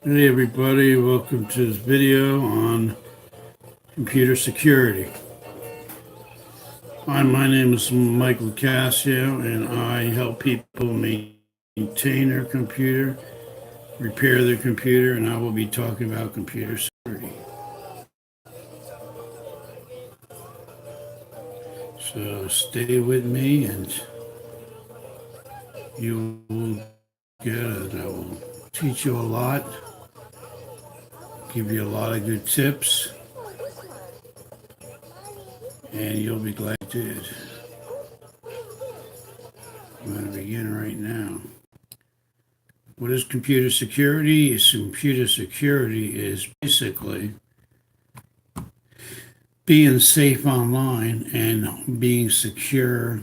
Hey everybody, welcome to this video on computer security. My name is Mike Locascio and I help people maintain their computer, repair their computer, and I will be talking about computer security. So stay with me and you will get it. I will teach you a lot, give you a lot of good tips, and you'll be glad you did. I'm going to begin right now. What is computer security? Computer security is basically being safe online and being secure.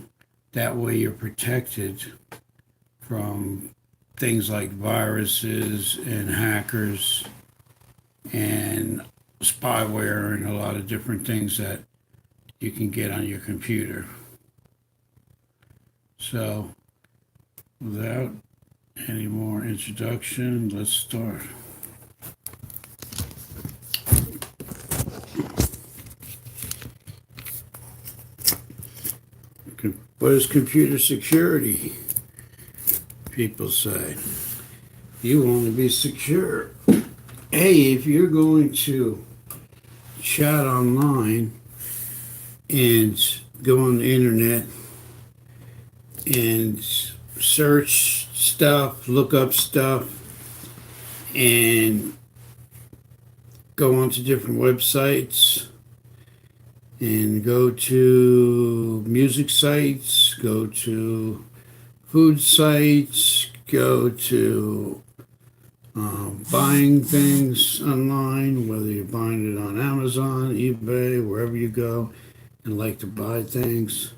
That way you're protected from things like viruses and hackers and spyware and a lot of different things that you can get on your computer. So without any more introduction, let's start. What is computer security? People say, you want to be secure. Hey, if you're going to chat online and go on the internet and search stuff, look up stuff, and go onto different websites and go to music sites, go to food sites, go to buying things online, whether you're buying it on Amazon, eBay, wherever you go and like to buy things.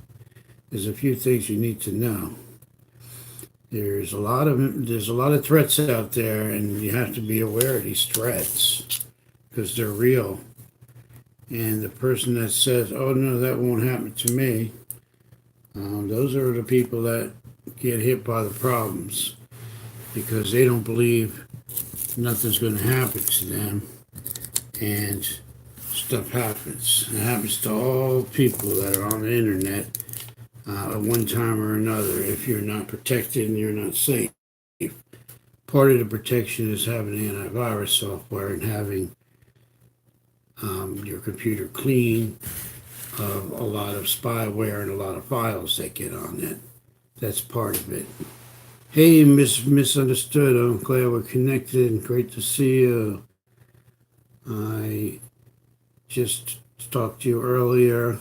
There's a few things you need to know. There's a lot of threats out there, and you have to be aware of these threats because they're real. And the person that says, "Oh no, that won't happen to me," those are the people that get hit by the problems because they don't believe nothing's going to happen to them, and stuff happens. It happens to all people that are on the internet at one time or another. If you're not protected and you're not safe, part of the protection is having antivirus software and having your computer clean of a lot of spyware and a lot of files that get on it. That's part of it. Hey, Misunderstood. I'm glad we're connected and great to see you. I just talked to you earlier.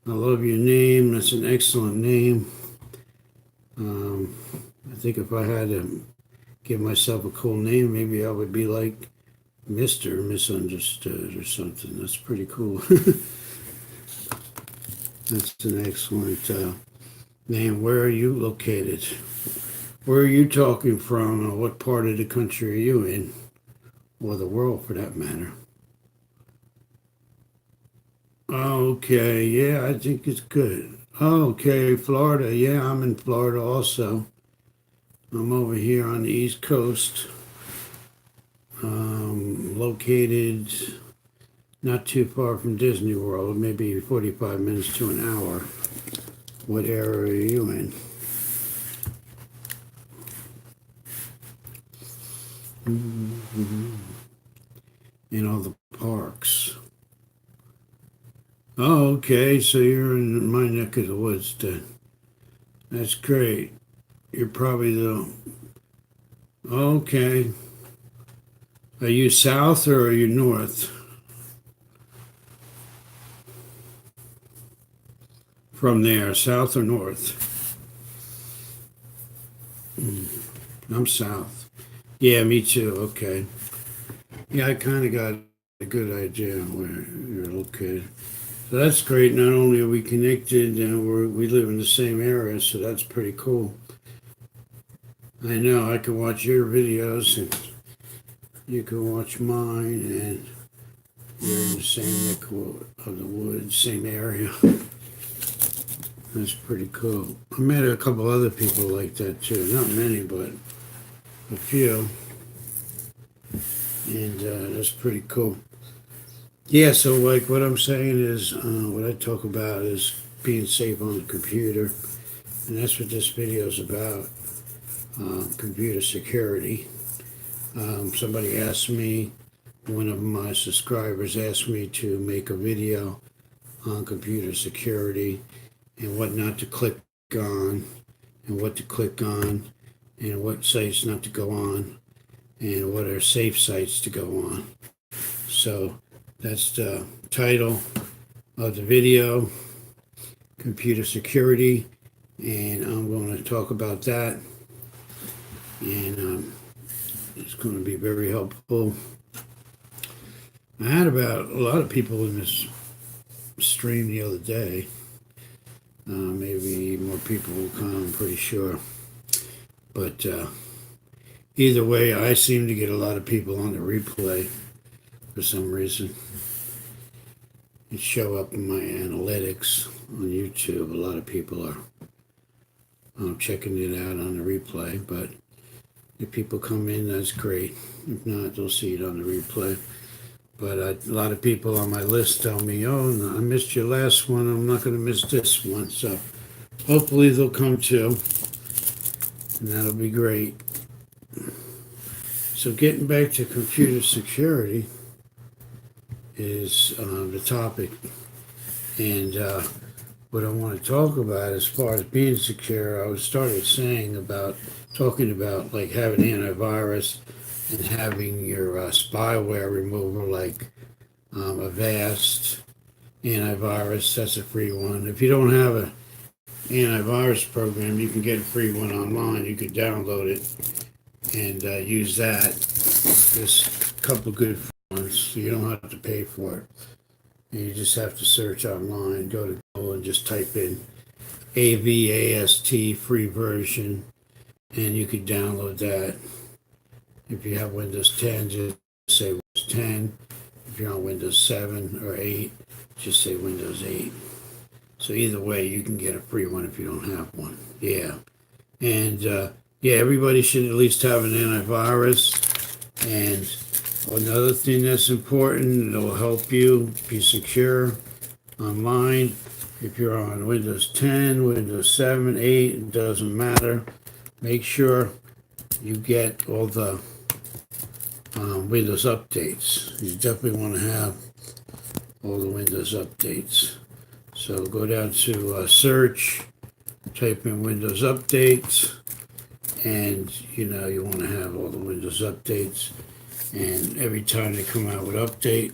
I love your name. That's an excellent name. I think if I had to give myself a cool name, maybe I would be like Mr. Misunderstood or something. That's pretty cool. That's an excellent name. Where are you located? Where are you talking from? Or what part of the country are you in? Or the world, for that matter. Okay, yeah, I think it's good. Okay, Florida. Yeah, I'm in Florida also. I'm over here on the East Coast. Located not too far from Disney World, maybe 45 minutes to an hour. What area are you in? In all the parks. Oh, okay, so you're in my neck of the woods then. That's great. You're probably the... Okay. Are you south or are you north? From there, south or north? I'm south. Yeah, me too. Okay. Yeah, I kind of got a good idea where you're located. So that's great. Not only are we connected, and we live in the same area, so that's pretty cool. I know I can watch your videos, and you can watch mine, and you're in the same neck of the woods, same area. That's pretty cool. I met a couple other people like that too. Not many, but a few. and that's pretty cool. Yeah, so like what I'm saying is, what I talk about is being safe on the computer, and that's what this video is about, computer security. Somebody asked me, one of my subscribers asked me to make a video on computer security and what not to click on and what to click on and what sites not to go on and what are safe sites to go on. So that's the title of the video, computer security, and I'm going to talk about that, and it's going to be very helpful. I had about a lot of people in this stream the other day. Maybe more people will come, I'm pretty sure. But either way, I seem to get a lot of people on the replay for some reason. It show up in my analytics on YouTube. A lot of people are checking it out on the replay, but if people come in, that's great. If not, they'll see it on the replay. But a lot of people on my list tell me, oh, no, I missed your last one. I'm not going to miss this one. So hopefully they'll come too, and that'll be great. So getting back to computer security is the topic. And what I want to talk about as far as being secure, I started saying about talking about like having antivirus and having your spyware remover, like Avast antivirus. That's a free one. If you don't have an antivirus program, you can get a free one online. You can download it and use that. There's a couple of good ones, so you don't have to pay for it. And you just have to search online, go to Google and just type in AVAST free version, and you can download that. If you have Windows 10, just say Windows 10. If you're on Windows 7 or 8, just say Windows 8. So either way, you can get a free one if you don't have one. Yeah. And yeah, everybody should at least have an antivirus. And another thing that's important that will help you be secure online, if you're on Windows 10, Windows 7, 8, it doesn't matter. Make sure you get all the Windows updates. You definitely want to have all the Windows updates. So go down to search, type in Windows updates, and you want to have all the Windows updates. And every time they come out with update,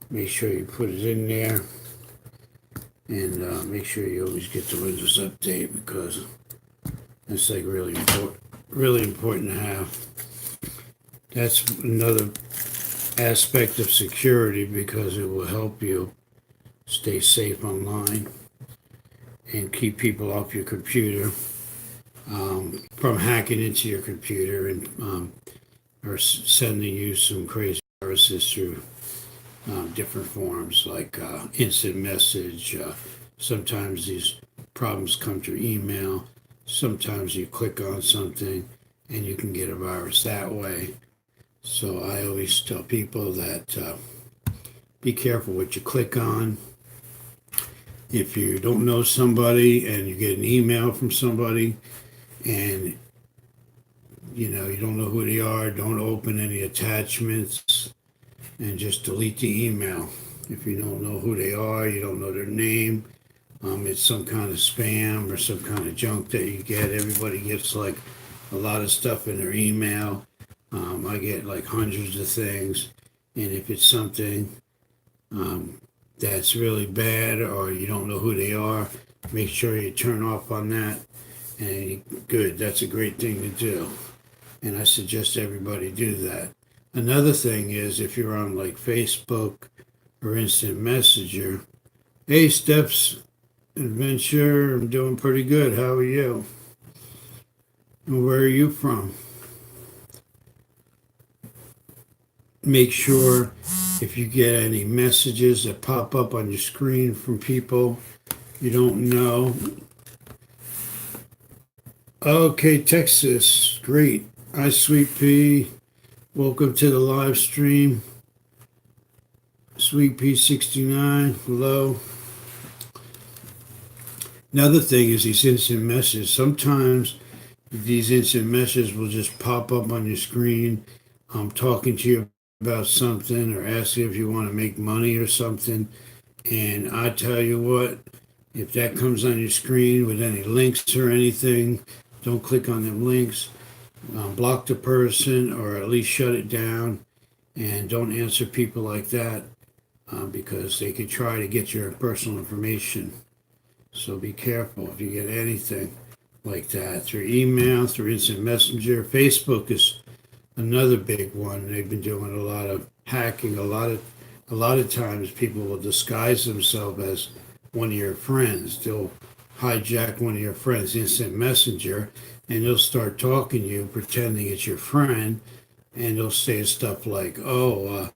make sure you put it in there, and make sure you always get the Windows update, because it's like really important to have. That's another aspect of security, because it will help you stay safe online and keep people off your computer from hacking into your computer and or sending you some crazy viruses through different forms, like instant message. Sometimes these problems come through email. Sometimes you click on something and you can get a virus that way. So I always tell people that be careful what you click on. If you don't know somebody and you get an email from somebody and you don't know who they are, don't open any attachments and just delete the email. If you don't know who they are, you don't know their name, it's some kind of spam or some kind of junk that you get. Everybody gets like a lot of stuff in their email. I get like hundreds of things, and if it's something that's really bad or you don't know who they are, make sure you turn off on that. And good, that's a great thing to do. And I suggest everybody do that. Another thing is, if you're on like Facebook or Instant Messenger, hey, Steps Adventure, I'm doing pretty good. How are you? And where are you from? Make sure if you get any messages that pop up on your screen from people you don't know. Okay, Texas, great. Hi, Sweet Pea. Welcome to the live stream. Sweet P69, hello. Another thing is these instant messages. Sometimes these instant messages will just pop up on your screen. I'm talking to you about something or asking if you want to make money or something. And I tell you what, if that comes on your screen with any links or anything, don't click on them links. Block the person or at least shut it down. And don't answer people like that because they could try to get your personal information. So be careful if you get anything like that through email, through instant messenger. Facebook is another big one. They've been doing a lot of hacking. A lot of times people will disguise themselves as one of your friends. They'll hijack one of your friends' instant messenger, and they'll start talking to you, pretending it's your friend, and they'll say stuff like, "Oh,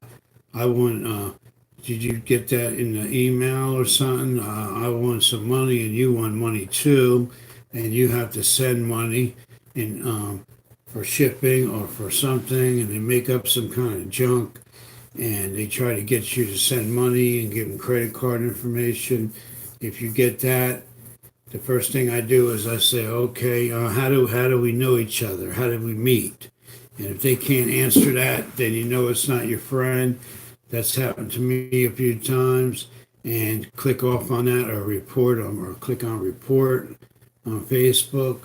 I want. Did you get that in the email or something? I want some money, and you want money too, and you have to send money, and for shipping or for something, and they make up some kind of junk, and they try to get you to send money and give them credit card information. If you get that, the first thing I do is I say, okay, how do we know each other? How did we meet? And if they can't answer that, then you know it's not your friend. That's happened to me a few times. And click off on that or report them or click on report on Facebook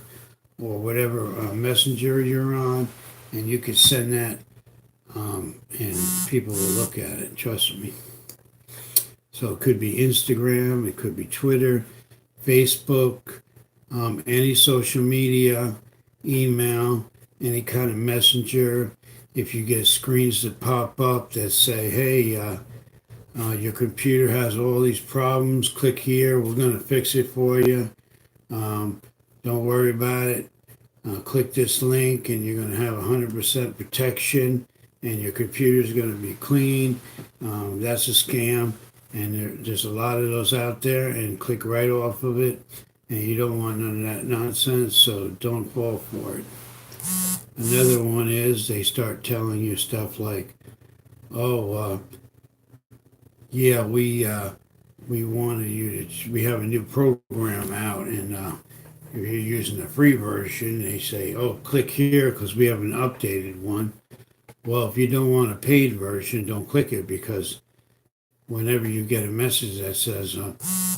or whatever messenger you're on. And you can send that and people will look at it. Trust me. So it could be Instagram, it could be Twitter, Facebook, any social media, email, any kind of messenger. If you get screens that pop up that say, hey, your computer has all these problems, click here, we're going to fix it for you. Don't worry about it. Click this link and you're going to have 100% protection and your computer is going to be clean. That's a scam. And there's a lot of those out there, and click right off of it. And you don't want none of that nonsense, so don't fall for it. Another one is they start telling you stuff like, "Oh, yeah, we wanted you to. We have a new program out, and if you're using the free version, they say, oh, click here because we have an updated one. Well, if you don't want a paid version, don't click it because whenever you get a message that says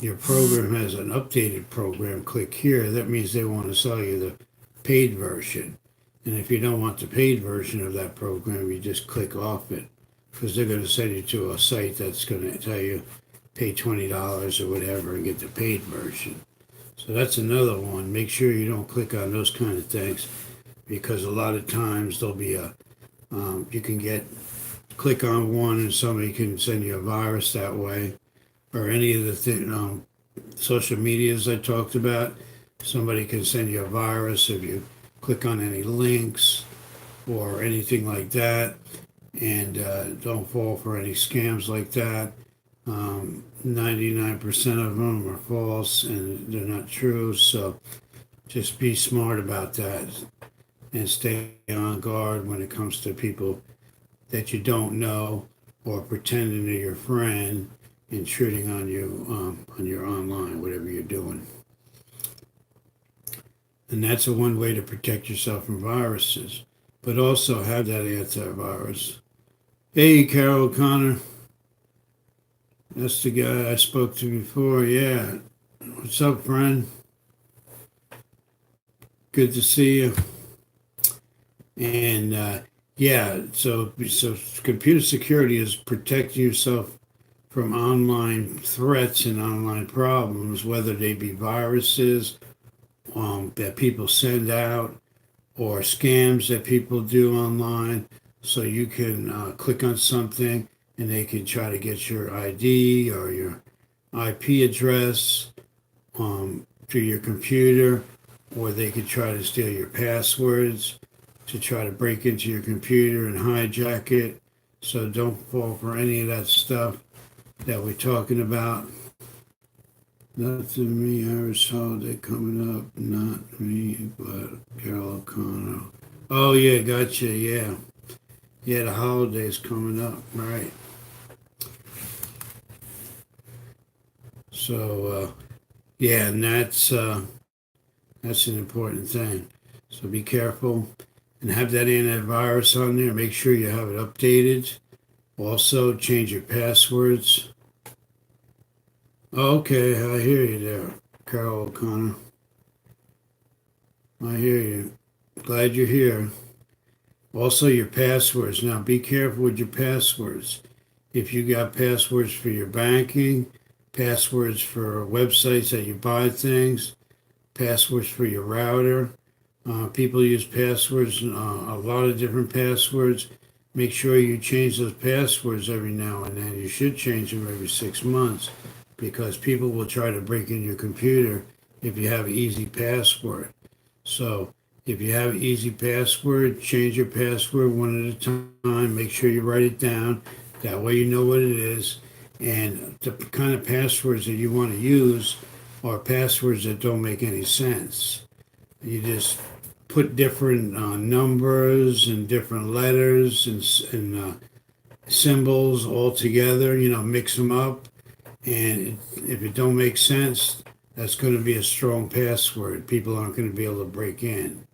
your program has an updated program, click here, that means they want to sell you the paid version. And if you don't want the paid version of that program, you just click off it because they're going to send you to a site that's going to tell you pay $20 or whatever and get the paid version. So that's another one. Make sure you don't click on those kind of things because a lot of times there'll be you can click on one and somebody can send you a virus that way, or any of the social medias I talked about. Somebody can send you a virus if you click on any links or anything like that, and don't fall for any scams like that. 99% of them are false and they're not true, so just be smart about that and stay on guard when it comes to people that you don't know or pretending to your friend intruding on you on your online, whatever you're doing. And that's one way to protect yourself from viruses, but also have that antivirus. Hey, Carol O'Connor. That's the guy I spoke to before. Yeah. What's up, friend? Good to see you. And yeah, so computer security is protecting yourself from online threats and online problems, whether they be viruses that people send out or scams that people do online. So you can click on something and they can try to get your ID or your IP address to your computer, or they could try to steal your passwords to try to break into your computer and hijack it. So don't fall for any of that stuff that we're talking about. Nothing me, Irish holiday coming up. Not me, but Carol O'Connor. Oh, yeah, gotcha, yeah. Yeah, the holidays coming up, right? So yeah, and that's an important thing. So be careful and have that antivirus on there. Make sure you have it updated. Also, change your passwords. Okay, I hear you there, Carol O'Connor. I hear you. Glad you're here. Also, your passwords. Now, be careful with your passwords. If you got passwords for your banking, passwords for websites that you buy things, passwords for your router, people use passwords, a lot of different passwords. Make sure you change those passwords every now and then. You should change them every 6 months because people will try to break in your computer if you have easy password. So if you have easy password, change your password one at a time. Make sure you write it down. That way you know what it is. And the kind of passwords that you want to use are passwords that don't make any sense. You just put different numbers and different letters and symbols all together, mix them up. And if it don't make sense, that's going to be a strong password. People aren't going to be able to break in.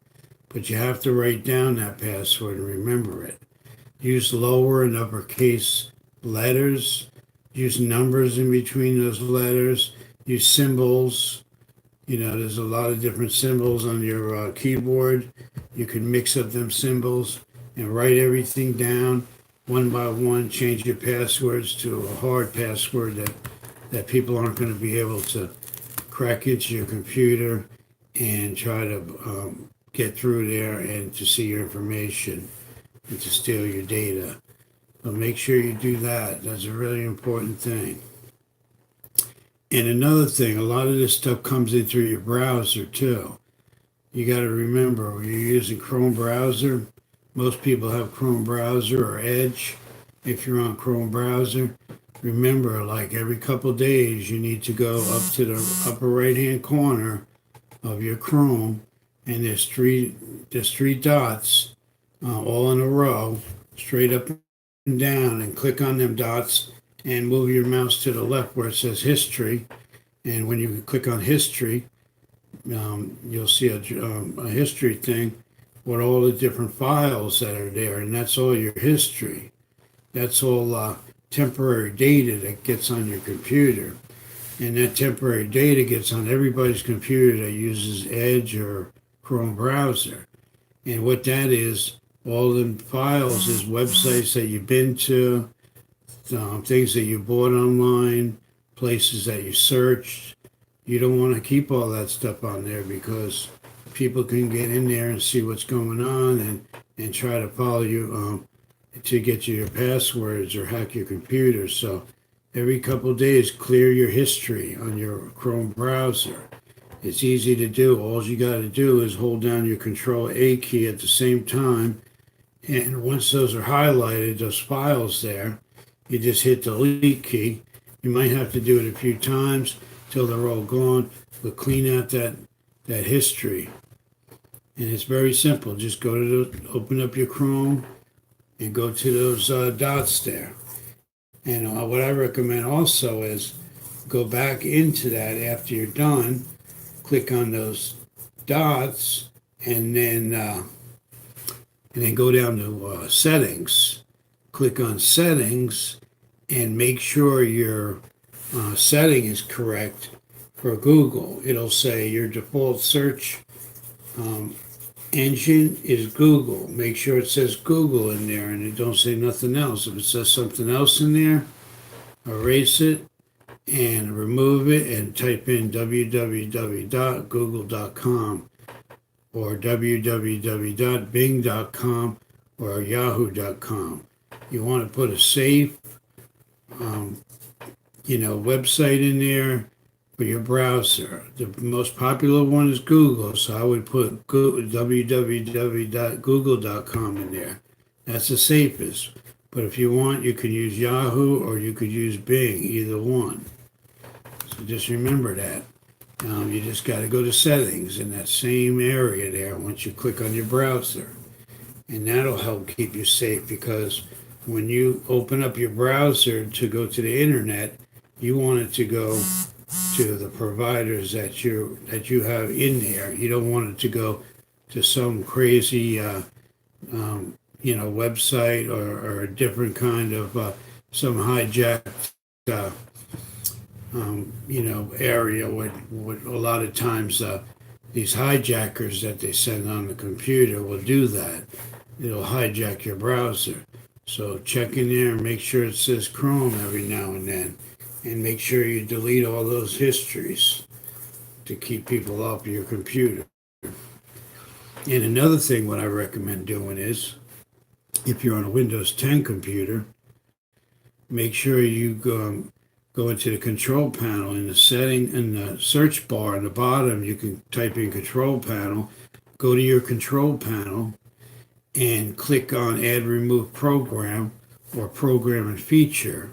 But you have to write down that password and remember it. Use lower and uppercase letters. Use numbers in between those letters. Use symbols. There's a lot of different symbols on your keyboard. You can mix up them symbols and write everything down one by one. Change your passwords to a hard password that people aren't going to be able to crack into your computer and try to get through there and to see your information and to steal your data. But make sure you do that. That's a really important thing. And another thing, a lot of this stuff comes in through your browser too. You got to remember, when you're using Chrome browser, most people have Chrome browser or Edge. If you're on Chrome browser, remember, like every couple of days, you need to go up to the upper right-hand corner of your Chrome, and there's three dots, all in a row, straight up and down, and click on them dots and move your mouse to the left where it says History. And when you click on History, you'll see a history thing with all the different files that are there, and that's all your history. That's all temporary data that gets on your computer. And that temporary data gets on everybody's computer that uses Edge or Chrome browser. And what that is, all the files is websites that you've been to, things that you bought online, places that you searched. You don't want to keep all that stuff on there because people can get in there and see what's going on and try to follow you to get you your passwords or hack your computer. So every couple of days, clear your history on your Chrome browser. It's easy to do. All you got to do is hold down your Control A key at the same time. And once those are highlighted, those files there, you just hit the delete key. You might have to do it a few times till they're all gone, but clean out that history. And it's very simple. Just open up your Chrome and go to those dots there. And what I recommend also is go back into that after you're done, click on those dots, and then go down to settings. Click on settings and make sure your setting is correct for Google. It'll say your default search engine is Google. Make sure it says Google in there and it don't say nothing else. If it says something else in there, erase it and remove it and type in www.google.com or www.bing.com or yahoo.com. You want to put a safe website in there for your browser. The most popular one is Google, so I would put www.google.com in there. That's the safest. But if you want, you can use Yahoo or you could use Bing, either one. So just remember that. You just got to go to settings in that same area there once you click on your browser. and that'll help keep you safe because when you open up your browser to go to the internet, you want it to go to the providers that you have in there. You don't want it to go to some crazy website or a different kind of some hijacked uh, area. What a lot of times these hijackers that they send on the computer will do that. It'll hijack your browser. So check in there and make sure it says Chrome every now and then, and make sure you delete all those histories to keep people off your computer. And another thing, what I recommend doing is, if you're on a Windows 10 computer, make sure you go into the control panel in the setting in the search bar at the bottom. You can type in control panel, go to your control panel, and click on add remove program or program and feature.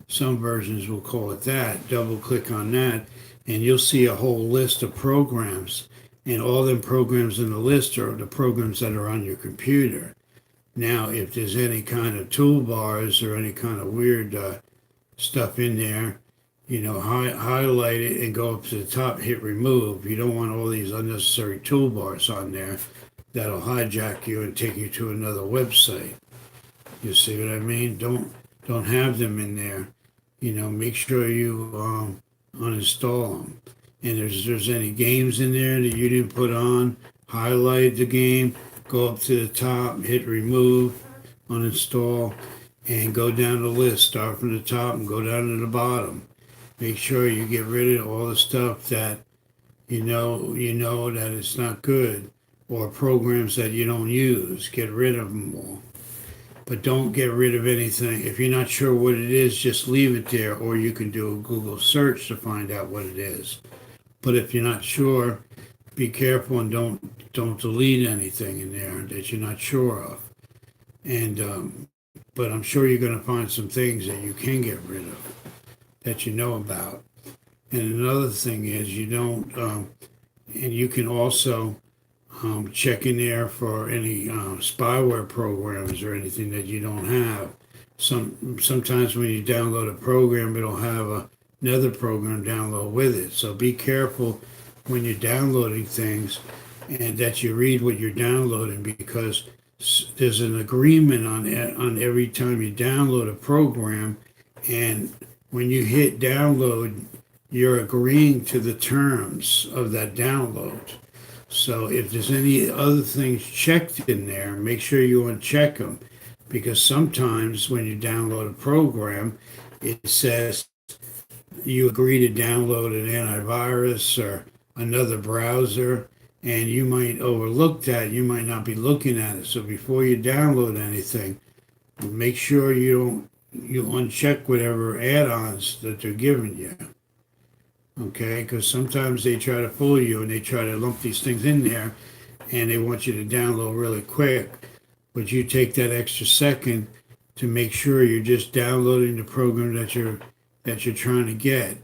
Some versions will call it that. Double click on that, and you'll see a whole list of programs. And all them programs in the list are the programs that are on your computer. Now, if there's any kind of toolbars or any kind of weird stuff in there, highlight it and go up to the top, hit remove. You don't want all these unnecessary toolbars on there that'll hijack you and take you to another website. You see what I mean? Don't have them in there. Make sure you uninstall them. And if there's any games in there that you didn't put on, highlight the game, go up to the top, hit remove, uninstall, and go down the list. Start from the top and go down to the bottom. Make sure you get rid of all the stuff that you know that it's not good, or programs that you don't use. Get rid of them all. But don't get rid of anything. If you're not sure what it is, just leave it there, or you can do a Google search to find out what it is. But if you're not sure, be careful and don't delete anything in there that you're not sure of. And but I'm sure you're going to find some things that you can get rid of that you know about. And another thing is you don't, and you can also check in there for any spyware programs or anything that you don't have. Sometimes when you download a program, it'll have another program download with it. So be careful when you're downloading things and that you read what you're downloading, because there's an agreement on every time you download a program, and when you hit download, you're agreeing to the terms of that download. So if there's any other things checked in there, make sure you uncheck them, because sometimes when you download a program, it says you agree to download an antivirus or another browser, and you might overlook that. You might not be looking at it. So before you download anything, make sure you uncheck whatever add-ons that they're giving you. Okay, because sometimes they try to fool you and they try to lump these things in there, and they want you to download really quick. But you take that extra second to make sure you're just downloading the program that you're trying to get,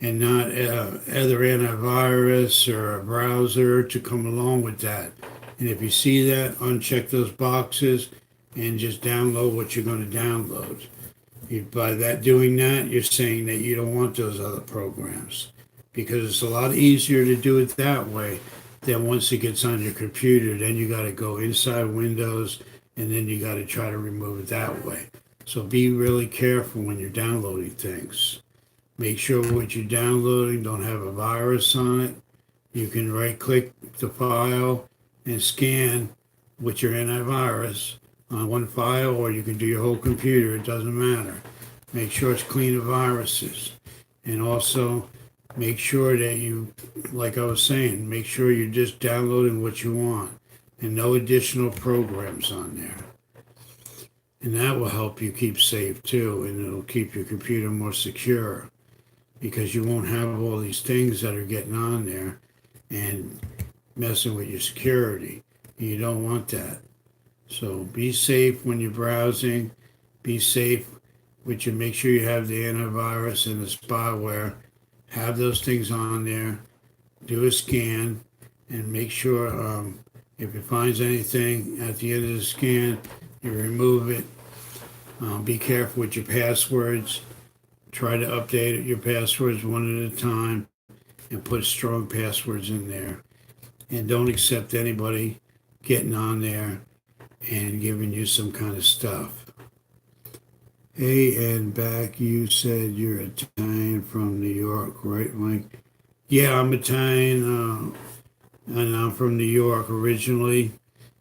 and not other antivirus or a browser to come along with that. And if you see that, uncheck those boxes and just download what you're going to download. By doing that, you're saying that you don't want those other programs, because it's a lot easier to do it that way than once it gets on your computer. Then you got to go inside Windows, and then you got to try to remove it that way. So be really careful when you're downloading things. Make sure what you're downloading don't have a virus on it. You can right-click the file and scan with your antivirus on one file, or you can do your whole computer. It doesn't matter. Make sure it's clean of viruses. And also make sure that you, like I was saying, make sure you're just downloading what you want and no additional programs on there. And that will help you keep safe too, and it'll keep your computer more secure, because you won't have all these things that are getting on there and messing with your security. And you don't want that. So be safe when you're browsing. Be safe make sure you have the antivirus and the spyware. Have those things on there. Do a scan and make sure If it finds anything at the end of the scan, you remove it. Be careful with your passwords. Try to update your passwords one at a time and put strong passwords in there. And don't accept anybody getting on there and giving you some kind of stuff. Hey, and back, you said you're Italian from New York, right, Mike? Yeah, I'm Italian, and I'm from New York originally,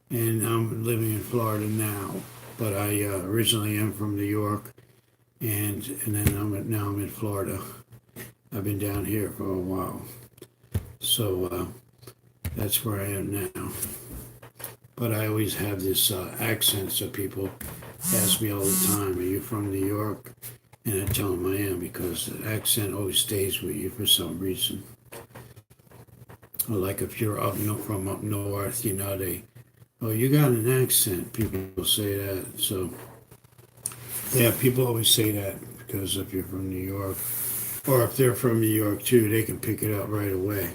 and I'm living in Florida now. But I originally am from New York, and then now I'm in Florida. I've been down here for a while, so that's where I am now. But I always have this accent, so people ask me all the time, "Are you from New York?" And I tell them I am because the accent always stays with you for some reason. Like if you're from up north, oh, you got an accent. People say that. So, yeah, people always say that because if you're from New York, or if they're from New York too, they can pick it up right away.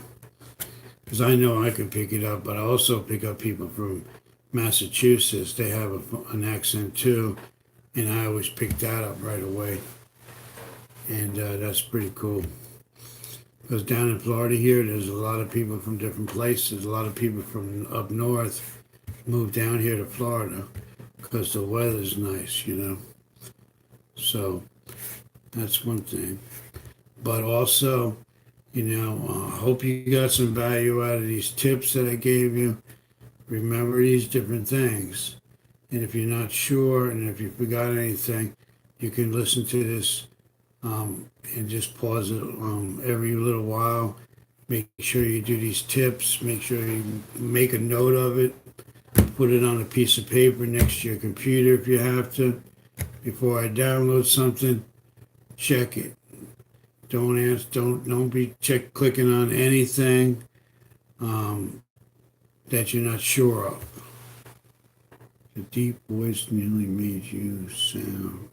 Because I know I can pick it up, but I also pick up people from Massachusetts. They have an accent too, and I always pick that up right away. And that's pretty cool. Because down in Florida here, there's a lot of people from different places. A lot of people from up north moved down here to Florida because the weather's nice. So that's one thing. But also, hope you got some value out of these tips that I gave you. Remember these different things. And if you're not sure and if you forgot anything, you can listen to this and just pause it every little while. Make sure you do these tips. Make sure you make a note of it. Put it on a piece of paper next to your computer if you have to. Before I download something, check it. Don't be clicking on anything that you're not sure of. The deep voice nearly made you sound.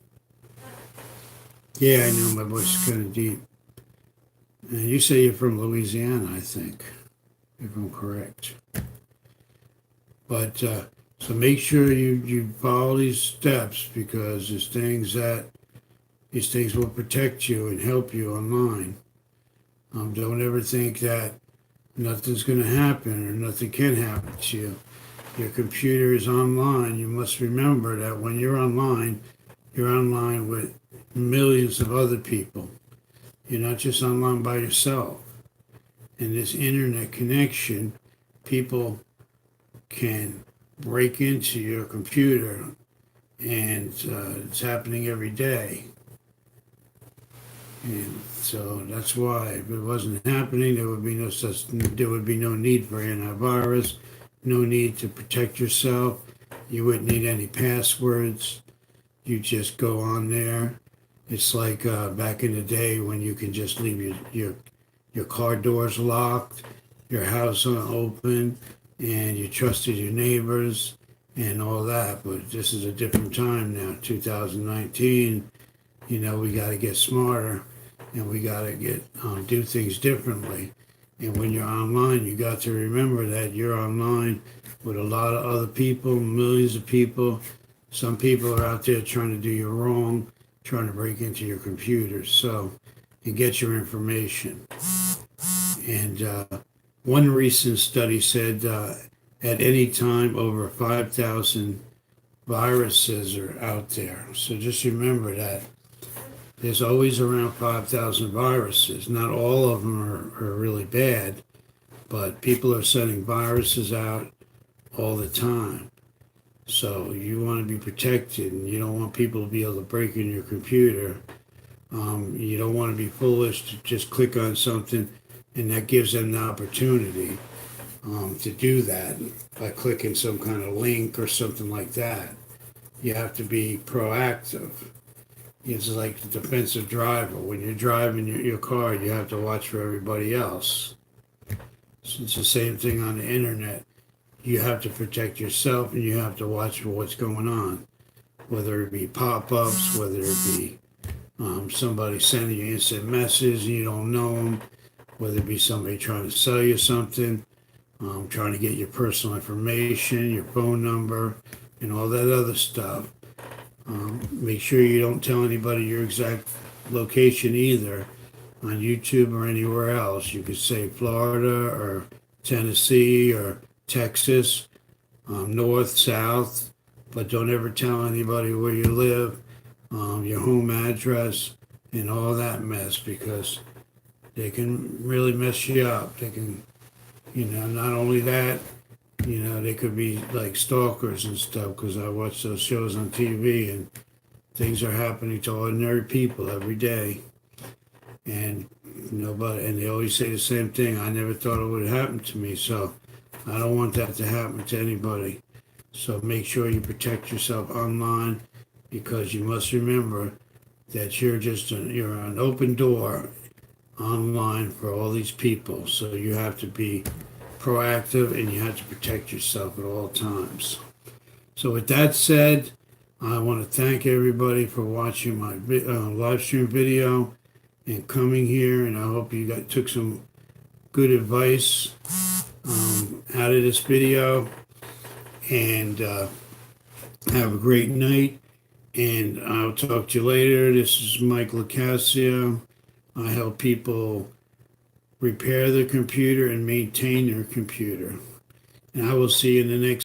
Yeah, I know my voice is kind of deep. And you say you're from Louisiana, I think, if I'm correct. But so make sure you follow these steps because these things will protect you and help you online. Don't ever think that nothing's going to happen or nothing can happen to you. Your computer is online. You must remember that when you're online with millions of other people. You're not just online by yourself. And this internet connection, people can break into your computer, and it's happening every day. And so that's why if it wasn't happening, there would be no need for antivirus, no need to protect yourself. You wouldn't need any passwords. You just go on there. It's like back in the day when you can just leave your car doors locked, your house open, and you trusted your neighbors and all that. But this is a different time now, 2019. We got to get smarter and we got to do things differently. And when you're online, you got to remember that you're online with a lot of other people, millions of people. Some people are out there trying to do you wrong, trying to break into your computer, and get your information. And one recent study said at any time over 5,000 viruses are out there. So just remember that there's always around 5,000 viruses. Not all of them are really bad, but people are sending viruses out all the time. So you want to be protected, and you don't want people to be able to break in your computer. You don't want to be foolish to just click on something, and that gives them the opportunity to do that by clicking some kind of link or something like that. You have to be proactive. It's like the defensive driver. When you're driving your car, you have to watch for everybody else. So it's the same thing on the internet. You have to protect yourself and you have to watch for what's going on, whether it be pop-ups, whether it be somebody sending you instant messages and you don't know them, whether it be somebody trying to sell you something, trying to get your personal information, your phone number, and all that other stuff. Make sure you don't tell anybody your exact location either on YouTube or anywhere else. You could say Florida or Tennessee or Texas, north, south, but don't ever tell anybody where you live, your home address, and all that mess because they can really mess you up. They can, not only that, they could be like stalkers and stuff because I watch those shows on TV and things are happening to ordinary people every day. And nobody, and they always say the same thing. I never thought it would happen to me, so I don't want that to happen to anybody. So make sure you protect yourself online because you must remember that you're an open door online for all these people. So you have to be proactive and you have to protect yourself at all times. So with that said, I want to thank everybody for watching my live stream video and coming here, and I hope you took some good advice out of this video, and have a great night, and I'll talk to you later. This is Mike Locascio. I help people repair their computer and maintain their computer, and I will see you in the next